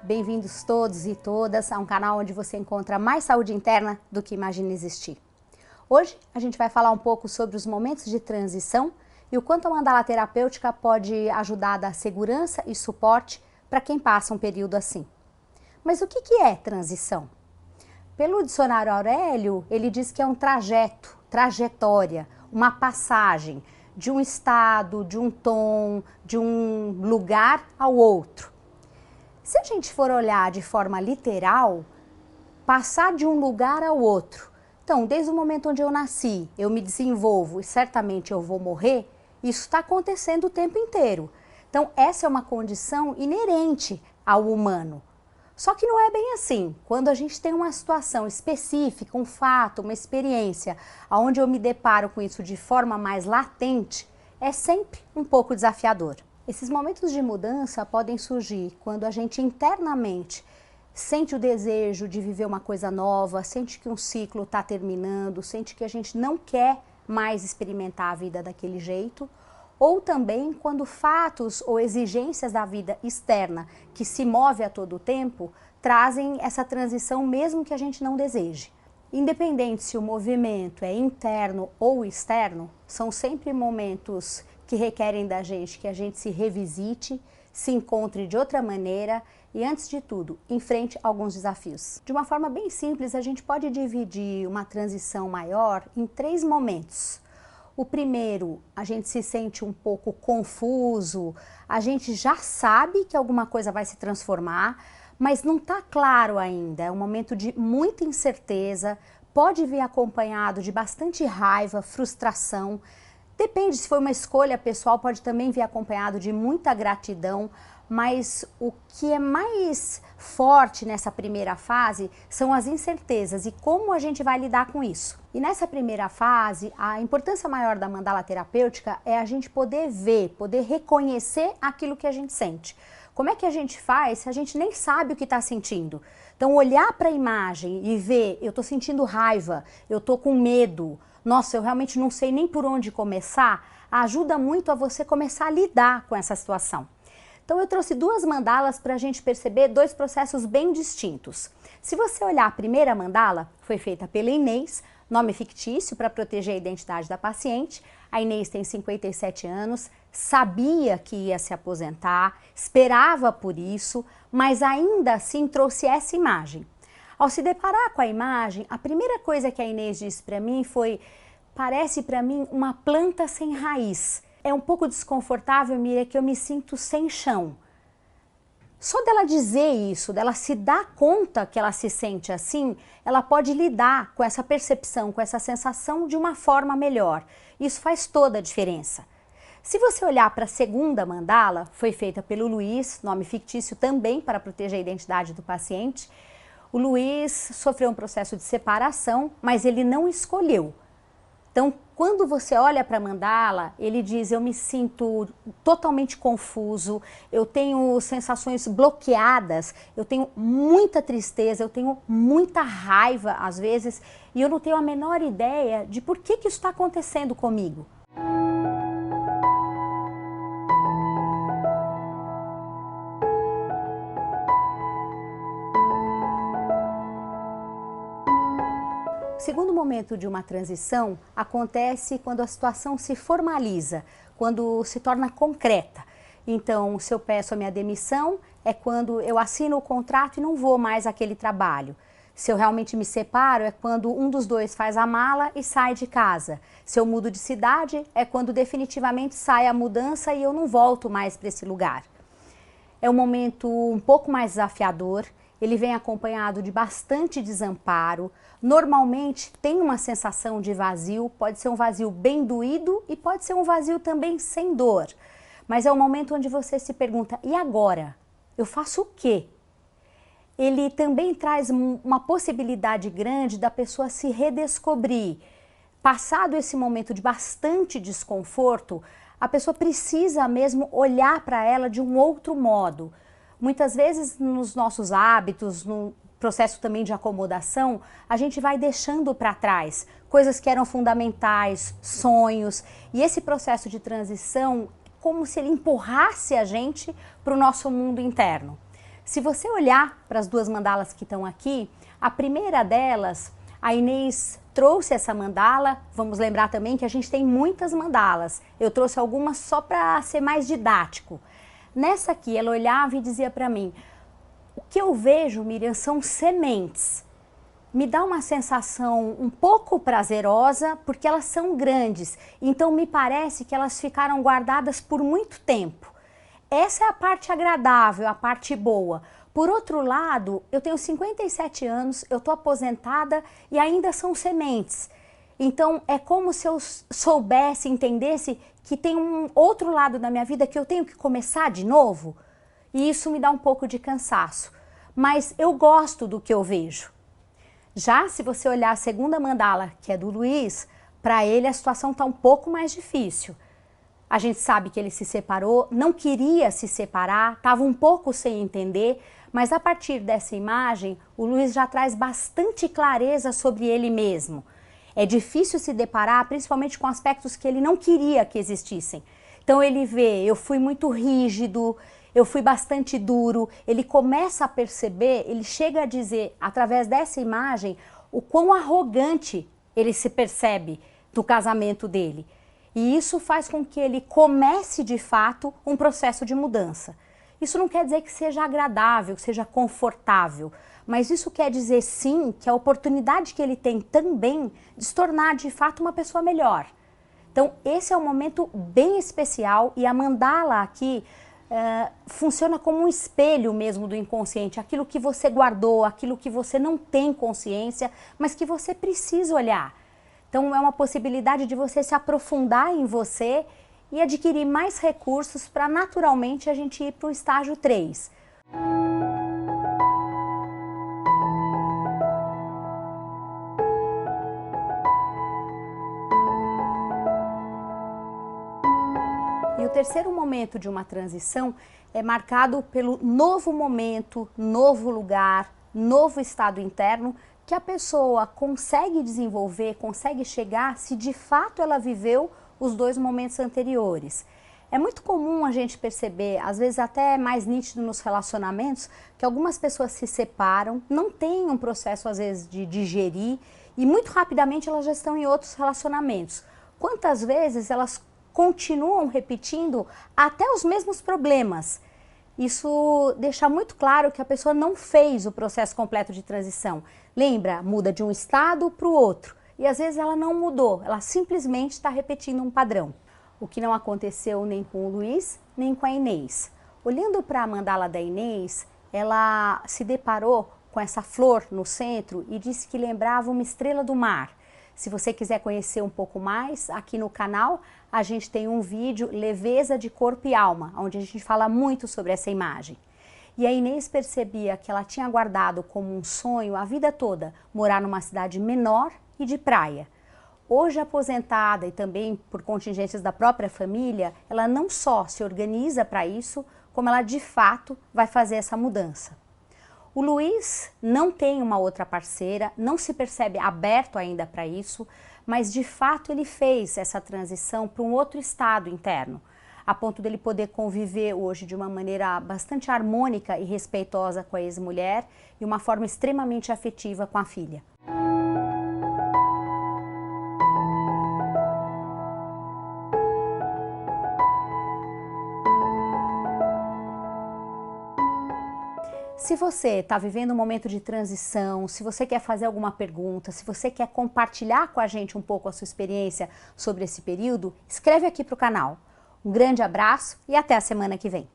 bem-vindos todos e todas a um canal onde você encontra mais saúde interna do que imagina existir. Hoje a gente vai falar um pouco sobre os momentos de transição e o quanto a mandala terapêutica pode ajudar a dar segurança e suporte para quem passa um período assim. Mas o que é transição? Pelo dicionário Aurélio, ele diz que é um trajeto, trajetória, uma passagem de um estado, de um tom, de um lugar ao outro. Se a gente for olhar de forma literal, passar de um lugar ao outro. Então, desde o momento onde eu nasci, eu me desenvolvo e certamente eu vou morrer, isso está acontecendo o tempo inteiro. Então, essa é uma condição inerente ao humano. Só que não é bem assim. Quando a gente tem uma situação específica, um fato, uma experiência, onde eu me deparo com isso de forma mais latente, é sempre um pouco desafiador. Esses momentos de mudança podem surgir quando a gente internamente sente o desejo de viver uma coisa nova, sente que um ciclo está terminando, sente que a gente não quer mais experimentar a vida daquele jeito, ou também quando fatos ou exigências da vida externa, que se move a todo tempo, trazem essa transição mesmo que a gente não deseje. Independente se o movimento é interno ou externo, são sempre momentos que requerem da gente que a gente se revisite, se encontre de outra maneira e, antes de tudo, enfrente alguns desafios. De uma forma bem simples, a gente pode dividir uma transição maior em 3 momentos. O primeiro, a gente se sente um pouco confuso, a gente já sabe que alguma coisa vai se transformar, mas não está claro ainda, é um momento de muita incerteza, pode vir acompanhado de bastante raiva, frustração, depende se foi uma escolha pessoal, pode também vir acompanhado de muita gratidão, mas o que é mais forte nessa primeira fase são as incertezas e como a gente vai lidar com isso. E nessa primeira fase, a importância maior da mandala terapêutica é a gente poder ver, poder reconhecer aquilo que a gente sente. Como é que a gente faz se a gente nem sabe o que está sentindo? Então, olhar para a imagem e ver, eu estou sentindo raiva, eu estou com medo, nossa, eu realmente não sei nem por onde começar, ajuda muito a você começar a lidar com essa situação. Então eu trouxe 2 mandalas para a gente perceber 2 processos bem distintos. Se você olhar a primeira mandala, foi feita pela Inês, nome fictício para proteger a identidade da paciente. A Inês tem 57 anos, sabia que ia se aposentar, esperava por isso, mas ainda assim trouxe essa imagem. Ao se deparar com a imagem, a primeira coisa que a Inês disse para mim foi: parece para mim uma planta sem raiz. É um pouco desconfortável, Miriam, que eu me sinto sem chão. Só dela dizer isso, dela se dar conta que ela se sente assim, ela pode lidar com essa percepção, com essa sensação de uma forma melhor. Isso faz toda a diferença. Se você olhar para a segunda mandala, foi feita pelo Luiz, nome fictício também para proteger a identidade do paciente. O Luiz sofreu um processo de separação, mas ele não escolheu. Então, quando você olha para a mandala, ele diz: eu me sinto totalmente confuso, eu tenho sensações bloqueadas, eu tenho muita tristeza, eu tenho muita raiva às vezes, e eu não tenho a menor ideia de por que isso está acontecendo comigo. O segundo momento de uma transição acontece quando a situação se formaliza, quando se torna concreta. Então, se eu peço a minha demissão, é quando eu assino o contrato e não vou mais àquele trabalho. Se eu realmente me separo, é quando um dos dois faz a mala e sai de casa. Se eu mudo de cidade, é quando definitivamente sai a mudança e eu não volto mais para esse lugar. É um momento um pouco mais desafiador. Ele vem acompanhado de bastante desamparo, normalmente tem uma sensação de vazio, pode ser um vazio bem doído e pode ser um vazio também sem dor. Mas é um momento onde você se pergunta: e agora? Eu faço o quê? Ele também traz uma possibilidade grande da pessoa se redescobrir. Passado esse momento de bastante desconforto, a pessoa precisa mesmo olhar para ela de um outro modo. Muitas vezes nos nossos hábitos, no processo também de acomodação, a gente vai deixando para trás coisas que eram fundamentais, sonhos, e esse processo de transição, como se ele empurrasse a gente para o nosso mundo interno. Se você olhar para as duas mandalas que estão aqui, a primeira delas, a Inês trouxe essa mandala. Vamos lembrar também que a gente tem muitas mandalas. Eu trouxe algumas só para ser mais didático. Nessa aqui, ela olhava e dizia para mim: o que eu vejo, Miriam, são sementes. Me dá uma sensação um pouco prazerosa, porque elas são grandes. Então me parece que elas ficaram guardadas por muito tempo. Essa é a parte agradável, a parte boa. Por outro lado, eu tenho 57 anos, eu estou aposentada e ainda são sementes. Então é como se eu soubesse, entendesse que tem um outro lado da minha vida que eu tenho que começar de novo. E isso me dá um pouco de cansaço. Mas eu gosto do que eu vejo. Já se você olhar a segunda mandala, que é do Luiz, para ele a situação está um pouco mais difícil. A gente sabe que ele se separou, não queria se separar, estava um pouco sem entender, mas a partir dessa imagem, o Luiz já traz bastante clareza sobre ele mesmo. É difícil se deparar, principalmente com aspectos que ele não queria que existissem. Então ele vê, eu fui muito rígido, eu fui bastante duro, ele começa a perceber, ele chega a dizer, através dessa imagem, o quão arrogante ele se percebe do casamento dele. E isso faz com que ele comece, de fato, um processo de mudança. Isso não quer dizer que seja agradável, que seja confortável, mas isso quer dizer, sim, que a oportunidade que ele tem também de se tornar, de fato, uma pessoa melhor. Então, esse é um momento bem especial e a mandala aqui funciona como um espelho mesmo do inconsciente, aquilo que você guardou, aquilo que você não tem consciência, mas que você precisa olhar. Então é uma possibilidade de você se aprofundar em você e adquirir mais recursos para naturalmente a gente ir para o estágio 3. E o terceiro momento de uma transição é marcado pelo novo momento, novo lugar, novo estado interno que a pessoa consegue desenvolver, consegue chegar se de fato ela viveu os dois momentos anteriores. É muito comum a gente perceber, às vezes até mais nítido nos relacionamentos, que algumas pessoas se separam, não têm um processo às vezes de digerir e muito rapidamente elas já estão em outros relacionamentos. Quantas vezes elas continuam repetindo até os mesmos problemas? Isso deixa muito claro que a pessoa não fez o processo completo de transição. Lembra? Muda de um estado para o outro. E às vezes ela não mudou, ela simplesmente está repetindo um padrão. O que não aconteceu nem com o Luiz, nem com a Inês. Olhando para a mandala da Inês, ela se deparou com essa flor no centro e disse que lembrava uma estrela do mar. Se você quiser conhecer um pouco mais, aqui no canal a gente tem um vídeo Leveza de Corpo e Alma, onde a gente fala muito sobre essa imagem. E a Inês percebia que ela tinha guardado como um sonho a vida toda morar numa cidade menor e de praia. Hoje aposentada e também por contingências da própria família, ela não só se organiza para isso, como ela de fato vai fazer essa mudança. O Luiz não tem uma outra parceira, não se percebe aberto ainda para isso, mas de fato ele fez essa transição para um outro estado interno, a ponto dele poder conviver hoje de uma maneira bastante harmônica e respeitosa com a ex-mulher e uma forma extremamente afetiva com a filha. Se você está vivendo um momento de transição, se você quer fazer alguma pergunta, se você quer compartilhar com a gente um pouco a sua experiência sobre esse período, escreve aqui para o canal. Um grande abraço e até a semana que vem.